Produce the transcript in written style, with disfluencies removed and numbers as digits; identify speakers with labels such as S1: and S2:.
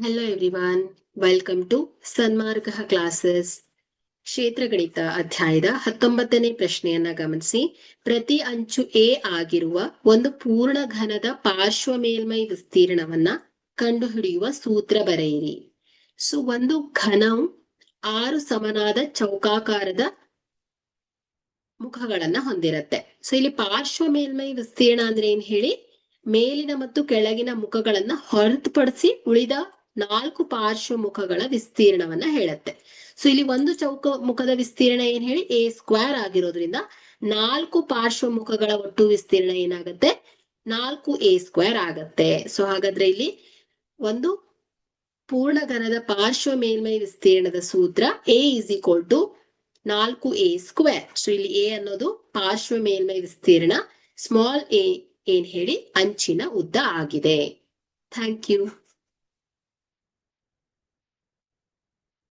S1: Hello everyone, welcome to Sanmarga classes. ಕ್ಷೇತ್ರಗಣಿತ ಅಧ್ಯಾಯದ 19ನೇ ಪ್ರಶ್ನೆಯನ್ನ ಗಮನಿಸಿ. ಪ್ರತಿ ಅಂಚು ಎ ಆಗಿರುವ ಒಂದು ಪೂರ್ಣ ಘನದ ಪಾರ್ಶ್ವ ಮೇಲ್ಮೈ ವಿಸ್ತೀರ್ಣವನ್ನ ಕಂಡುಹಿಡಿಯುವ ಸೂತ್ರ ಬರೆಯಿರಿ. ಸೊ ಒಂದು ಘನವು 6 ಸಮನಾದ ಚೌಕಾಕಾರದ ಮುಖಗಳನ್ನ ಹೊಂದಿರತ್ತೆ. ಸೊ ಇಲ್ಲಿ ಪಾರ್ಶ್ವ ಮೇಲ್ಮೈ ವಿಸ್ತೀರ್ಣ ಅಂದ್ರೆ ಏನ್ ಹೇಳಿ, ಮೇಲಿನ ಮತ್ತು ಕೆಳಗಿನ ಮುಖಗಳನ್ನ ಹೊರತುಪಡಿಸಿ ಉಳಿದ 4 ಪಾರ್ಶ್ವ ಮುಖಗಳ ವಿಸ್ತೀರ್ಣವನ್ನ ಹೇಳುತ್ತೆ. ಸೊ ಇಲ್ಲಿ ಒಂದು ಚೌಕ ಮುಖದ ವಿಸ್ತೀರ್ಣ ಏನ್ ಹೇಳಿ ಎ ಸ್ಕ್ವೇರ್ ಆಗಿರೋದ್ರಿಂದ 4 ಪಾರ್ಶ್ವ ಮುಖಗಳ ಒಟ್ಟು ವಿಸ್ತೀರ್ಣ ಏನಾಗುತ್ತೆ, 4a ಸ್ಕ್ವೇರ್ ಆಗತ್ತೆ. ಸೊ ಹಾಗಾದ್ರೆ ಇಲ್ಲಿ ಒಂದು ಪೂರ್ಣ ಘನದ ಪಾರ್ಶ್ವ ಮೇಲ್ಮೈ ವಿಸ್ತೀರ್ಣದ ಸೂತ್ರ a is equal to 4a square. So ಇಲ್ಲಿ a ಅನ್ನೋದು ಪಾರ್ಶ್ವ ಮೇಲ್ಮೈ ವಿಸ್ತೀರ್ಣ, ಸ್ಮಾಲ್ a ಏನ್ ಹೇಳಿ ಅಂಚಿನ ಉದ್ದ ಆಗಿದೆ. Thank you.